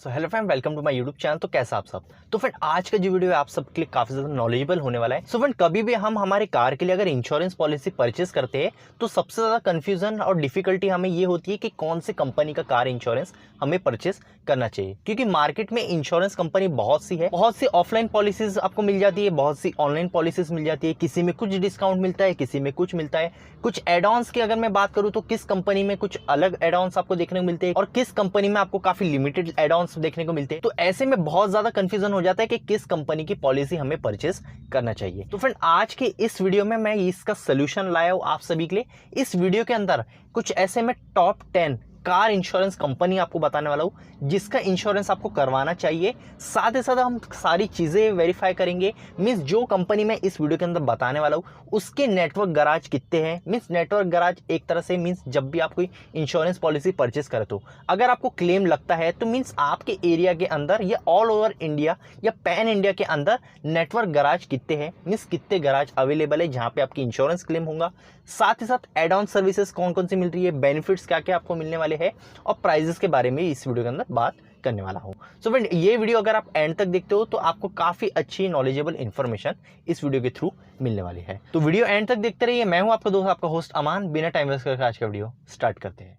So hello friend, welcome to my YouTube channel. तो कैसा आप सब। तो फ्रेंड आज का जो वीडियो है आप सबके लिए काफी ज्यादा नॉलेजेबल होने वाला है। सो फ्रेंड कभी भी हम हमारे कार के लिए अगर इंश्योरेंस पॉलिसी परचेस करते हैं तो सबसे ज्यादा कंफ्यूजन और डिफिकल्टी हमें ये होती है कि कौन सी कंपनी का कार इंश्योरेंस हमें परचेस करना चाहिए, क्योंकि मार्केट में इंश्योरेंस कंपनी बहुत सी है। बहुत सी ऑफलाइन पॉलिसीज आपको मिल जाती है, बहुत सी ऑनलाइन पॉलिसीज मिल जाती है। किसी में कुछ डिस्काउंट मिलता है, किसी में कुछ मिलता है। कुछ एड ऑन्स की अगर मैं बात करूं तो किस कंपनी में कुछ अलग एड ऑन्स आपको देखने को मिलते हैं और किस कंपनी में आपको काफी लिमिटेड एड ऑन्स देखने को मिलते हैं। तो ऐसे में बहुत ज्यादा कंफ्यूजन हो जाता है कि किस कंपनी की पॉलिसी हमें परचेस करना चाहिए। तो फ्रेंड आज के इस वीडियो में मैं इसका सोल्यूशन लाया हूं आप सभी के लिए। इस वीडियो के अंदर कुछ ऐसे में टॉप 10 कार इंश्योरेंस कंपनी आपको बताने वाला हूं जिसका इंश्योरेंस आपको करवाना चाहिए। साथ ही साथ हम सारी चीजें वेरीफाई करेंगे। मींस जो कंपनी में इस वीडियो के अंदर बताने वाला हूं उसके नेटवर्क गराज कितने हैं। मींस नेटवर्क गराज एक तरह से मींस जब भी आप कोई इंश्योरेंस पॉलिसी परचेस करे तो अगर आपको क्लेम लगता है तो मींस आपके एरिया के अंदर या ऑल ओवर इंडिया या पैन इंडिया के अंदर नेटवर्क गराज कितने हैं, मींस कितने गराज अवेलेबल है जहां पे आपकी इंश्योरेंस क्लेम होगा। साथ ही साथ एड ऑन सर्विसेज कौन कौन सी मिल रही है, बेनिफिट्स क्या क्या आपको मिलने वाले हैं और प्राइजेस के बारे में इस वीडियो के अंदर बात करने वाला हूं। सो फ्रेंड ये वीडियो अगर आप एंड तक देखते हो तो आपको काफी अच्छी नॉलेजेबल इंफॉर्मेशन इस वीडियो के थ्रू मिलने वाली है। तो वीडियो एंड तक देखते रहिए। मैं हूं आपका दोस्त, आपका होस्ट अमान। बिना टाइम वेस्ट करके आज का वीडियो स्टार्ट करते हैं।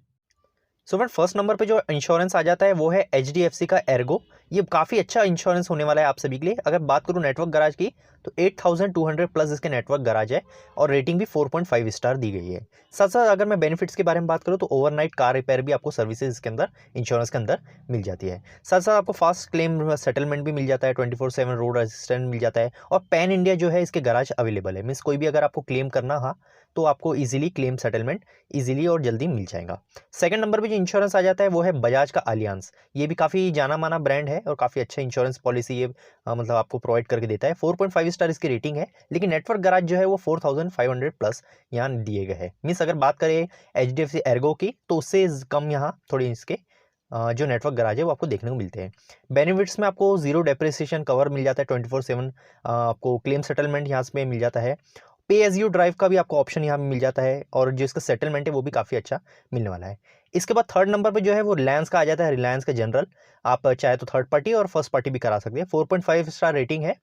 सो फ्रेंड फर्स्ट नंबर पे जो इंश्योरेंस आ जाता है वो है HDFC का एर्गो। ये काफ़ी अच्छा इंश्योरेंस होने वाला है आप सभी के लिए। अगर बात करूँ नेटवर्क गराज की तो 8200 प्लस इसके नेटवर्क गराज है और रेटिंग भी 4.5 स्टार दी गई है। साथ साथ अगर मैं बेनिफिट्स के बारे में बात करूँ तो ओवरनाइट कार रिपेयर भी आपको सर्विसेज इसके अंदर इंश्योरेंस के अंदर मिल जाती है। साथ साथ आपको फास्ट क्लेम सेटलमेंट भी मिल जाता है, 24/7 रोड असिस्टेंट मिल जाता है और पैन इंडिया जो है इसके गराज अवेलेबल है। मीन्स कोई भी अगर आपको क्लेम करना हो तो आपको ईजिली क्लेम सेटलमेंट ईजिली और जल्दी मिल जाएगा। सेकंड नंबर पे जो इंश्योरेंस आ जाता है वो है बजाज का अलियांस। ये भी काफ़ी जाना माना ब्रांड है और काफ़ी अच्छा इंश्योरेंस पॉलिसी ये मतलब आपको प्रोवाइड करके देता है। 4.5 स्टार इसकी रेटिंग है, लेकिन नेटवर्क गराज जो है वो 4500 प्लस यहाँ दिए गए हैं। मीन्स अगर बात करें HDFC एर्गो की तो उससे कम यहाँ थोड़ी इसके जो नेटवर्क गराज है वो आपको देखने को मिलते हैं। बेनिफिट्स में आपको जीरो डेप्रिसिएशन कवर मिल जाता है, 24/7 आपको क्लेम सेटलमेंट यहाँ पे मिल जाता है। पे एज यू ड्राइव का भी आपको ऑप्शन यहाँ पे मिल जाता है और जो इसका सेटलमेंट है वो भी काफ़ी अच्छा मिलने वाला है। इसके बाद थर्ड नंबर पे जो है वो रिलायंस का आ जाता है, रिलायंस का जनरल। आप चाहे तो थर्ड पार्टी और फर्स्ट पार्टी भी करा सकते हैं। 4.5 स्टार रेटिंग है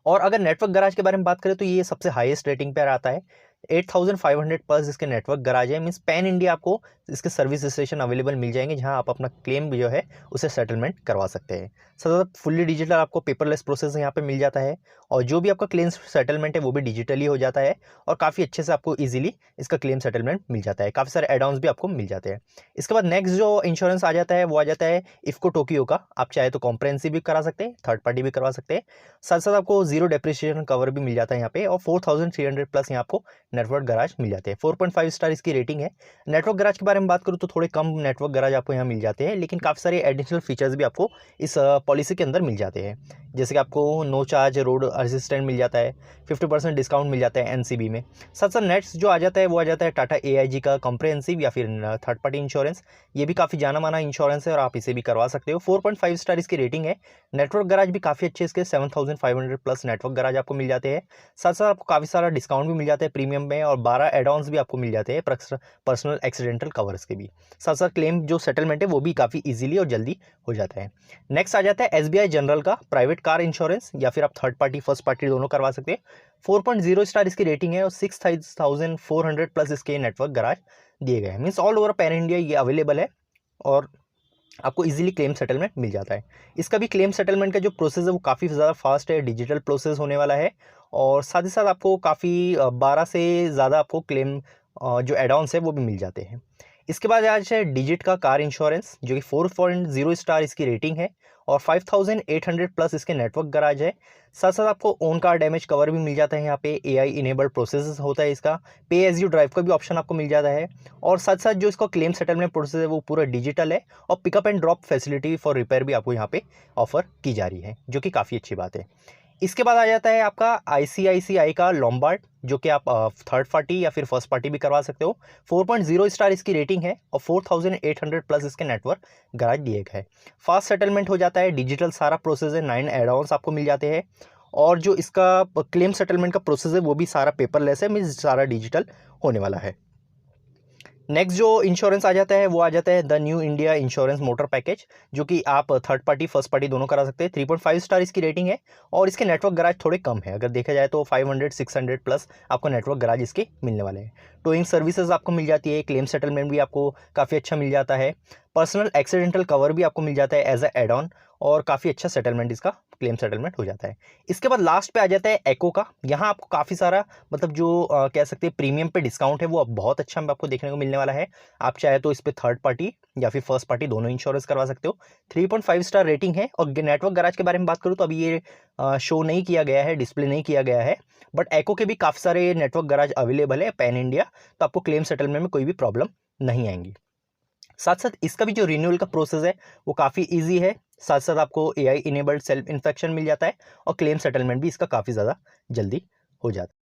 और अगर नेटवर्क गराज के बारे में बात करें तो ये सबसे हाईएस्ट रेटिंग पर आता है। 8500 प्लस इसके नेटवर्क गराज है। मीन्स पैन इंडिया आपको इसके सर्विस स्टेशन अवेलेबल मिल जाएंगे जहां आप अपना क्लेम जो है उसे सेटलमेंट करवा सकते हैं। साथ फुल्ली डिजिटल आपको पेपरलेस प्रोसेस यहाँ पे मिल जाता है और जो भी आपका क्लेम सेटलमेंट है वो भी डिजिटली हो जाता है और काफ़ी अच्छे से आपको इजीली इसका क्लेम सेटलमेंट मिल जाता है। काफ़ी सारे एड ऑन्स भी आपको मिल जाते हैं। इसके बाद नेक्स्ट जो इंश्योरेंस आ जाता है वो आ जाता है इफ्को टोक्यो का। आप चाहे तो कॉम्प्रहेंसिव भी करा सकते हैं, थर्ड पार्टी भी करवा सकते हैं। साथ साथ आपको जीरो डेप्रिसिएशन कवर भी मिल जाता है यहाँ पे और 4300 प्लस यहाँ आपको नेटवर्क गराज मिल जाते हैं। 4.5 स्टार इसकी रेटिंग है। नेटवर्क गराज के बारे में बात करूँ तो थोड़े कम नेटवर्क गराज आपको यहाँ मिल जाते हैं, लेकिन काफ़ी सारे एडिशनल फीचर्स भी आपको इस पॉलिसी के अंदर मिल जाते हैं। जैसे कि आपको नो चार्ज रोड असिस्टेंट मिल जाता है, 50% डिस्काउंट मिल जाता है NCB में। साथ साथ नेट्स जो आ जाता है वो आ जाता है टाटा AIG का कॉम्प्रहेंसिव या फिर थर्ड पार्टी इंश्योरेंस। ये भी काफ़ी जाना माना इंश्योरेंस है और आप इसे भी करवा सकते हो। 4.5 स्टार इसकी रेटिंग है। नेटवर्क गराज भी काफ़ी अच्छे इसके 7500 प्लस नेटवर्क गराज आपको मिल जाते हैं। साथ साथ आपको काफ़ी सारा डिस्काउंट भी मिल जाता है प्रीमियम में और 12 एड ऑन्स भी आपको मिल जाते हैं पर्सनल एक्सीडेंटल कवर्स के भी। साथ साथ क्लेम जो सेटलमेंट है वो भी काफ़ी इजीली और जल्दी हो जाता है। नेक्स्ट आ जाता है SBI जनरल का प्राइवेट कार इंश्योरेंस, या फिर आप थर्ड पार्टी फर्स्ट पार्टी दोनों करवा सकते हैं। 4.0 स्टार इसकी रेटिंग है और 6400 प्लस इसके नेटवर्क गराज दिए गए हैं। Means all over pan India ये अवेलेबल है और आपको इजीली क्लेम सेटलमेंट मिल जाता है। इसका भी क्लेम सेटलमेंट का जो प्रोसेस है वो काफ़ी ज़्यादा फास्ट है, डिजिटल प्रोसेस होने वाला है और साथ ही साथ आपको काफ़ी 12 से ज़्यादा आपको क्लेम जो एड ऑन्स है वो भी मिल जाते हैं। इसके बाद आज है डिजिट का कार इंश्योरेंस जो कि 4.0 स्टार इसकी रेटिंग है और 5800 प्लस इसके नेटवर्क गराज है। साथ साथ आपको ओन कार डैमेज कवर भी मिल जाता है। यहाँ पे AI इनेबल्ड प्रोसेस होता है इसका। पे एज यू ड्राइव का भी ऑप्शन आपको मिल जाता है और साथ साथ जो इसका क्लेम सेटलमेंट प्रोसेस है वो पूरा डिजिटल है और pickup and drop facility for repair भी आपको यहाँ पे ऑफर की जा रही है, जो कि काफ़ी अच्छी बात है। इसके बाद आ जाता है आपका ICICI का लॉम्बार्ड, जो कि आप थर्ड पार्टी या फिर फर्स्ट पार्टी भी करवा सकते हो। 4.0 स्टार इसकी रेटिंग है और 4800 प्लस इसके नेटवर्क गराज दिए गए हैं। फास्ट सेटलमेंट हो जाता है, डिजिटल सारा प्रोसेस है, 9 एड ऑन्स आपको मिल जाते हैं और जो इसका क्लेम सेटलमेंट का प्रोसेस है वो भी सारा पेपरलेस है, मीन्स सारा डिजिटल होने वाला है। नेक्स्ट जो इंश्योरेंस आ जाता है वो आ जाता है the new India insurance motor package, जो कि आप थर्ड पार्टी फर्स्ट पार्टी दोनों करा सकते हैं। 3.5 स्टार इसकी रेटिंग है और इसके नेटवर्क गराज थोड़े कम है, अगर देखा जाए तो 500-600 प्लस आपको नेटवर्क गराज इसके मिलने वाले हैं। टोइंग सर्विसेज आपको मिल जाती है, क्लेम सेटलमेंट भी आपको काफ़ी अच्छा मिल जाता है, पर्सनल एक्सीडेंटल कवर भी आपको मिल जाता है एज अ एड ऑन, और काफ़ी अच्छा सेटलमेंट इसका क्लेम सेटलमेंट हो जाता है। इसके बाद लास्ट पे आ जाता है एको का। यहाँ आपको काफ़ी सारा मतलब जो कह सकते हैं प्रीमियम पे डिस्काउंट है वो अब बहुत अच्छा आपको देखने को मिलने वाला है। आप चाहे तो इस पर थर्ड पार्टी या फिर फर्स्ट पार्टी दोनों इंश्योरेंस करवा सकते हो। 3.5 स्टार रेटिंग है। और नेटवर्क गराज के बारे में बात करूँ तो अभी ये शो नहीं किया गया है, डिस्प्ले नहीं किया गया है, बट एको के भी काफ़ी सारे नेटवर्क गराज अवेलेबल है पैन इंडिया, तो आपको क्लेम सेटलमेंट में कोई भी प्रॉब्लम नहीं आएंगी। साथ साथ इसका भी जो रिन्यूअल का प्रोसेस है वो काफ़ी इजी है। साथ साथ आपको एआई इनेबल्ड सेल्फ इन्फेक्शन मिल जाता है और क्लेम सेटलमेंट भी इसका काफ़ी ज़्यादा जल्दी हो जाता है।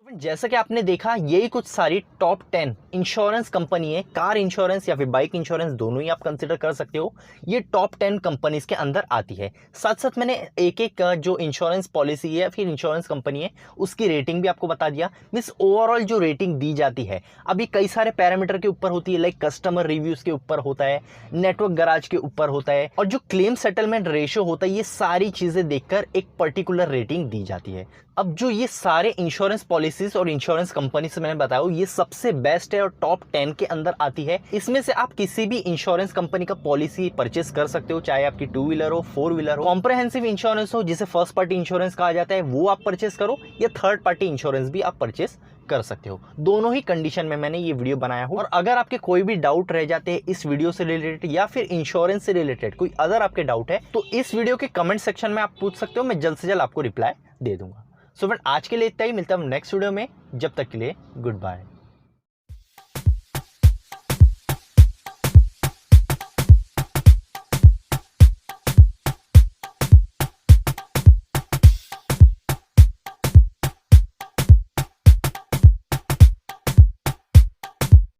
जैसा कि आपने देखा, यही कुछ सारी टॉप 10 इंश्योरेंस कंपनी है, कार इंश्योरेंस या फिर बाइक इंश्योरेंस दोनों ही आप कंसिडर कर सकते हो, ये टॉप 10 कंपनीज के अंदर आती है। साथ साथ मैंने एक एक जो इंश्योरेंस पॉलिसी है या फिर इंश्योरेंस कंपनी है उसकी रेटिंग भी आपको बता दिया। मीन्स ओवरऑल जो रेटिंग दी जाती है अभी कई सारे पैरामीटर के ऊपर होती है, लाइक कस्टमर रिव्यूज के ऊपर होता है, नेटवर्क गराज के ऊपर होता है, और जो क्लेम सेटलमेंट रेशियो होता है, ये सारी चीजें देखकर एक पर्टिकुलर रेटिंग दी जाती है। अब जो ये सारे इंश्योरेंस पॉलिसीज और इंश्योरेंस कंपनी से मैंने बताया ये सबसे बेस्ट है और टॉप 10 के अंदर आती है। इसमें से आप किसी भी इंश्योरेंस कंपनी का पॉलिसी परचेस कर सकते हो, चाहे आपकी 2 व्हीलर हो, 4 व्हीलर हो, कॉम्प्रहेंसिव इंश्योरेंस हो जिसे फर्स्ट पार्टी इंश्योरेंस कहा जाता है वो आप परचेस करो, या थर्ड पार्टी इंश्योरेंस भी आप परचेस कर सकते हो। दोनों ही कंडीशन में मैंने ये वीडियो बनाया हूं। और अगर आपके कोई भी डाउट रह जाते हैं इस वीडियो से रिलेटेड या फिर इंश्योरेंस से रिलेटेड कोई अदर आपके डाउट है तो इस वीडियो के कमेंट सेक्शन में आप पूछ सकते हो, मैं जल्द से जल्द आपको रिप्लाई दे दूंगा। सो फ्रेंड, आज के लिए इतना ही, मिलता हूं नेक्स्ट वीडियो में। जब तक के लिए गुड बाय।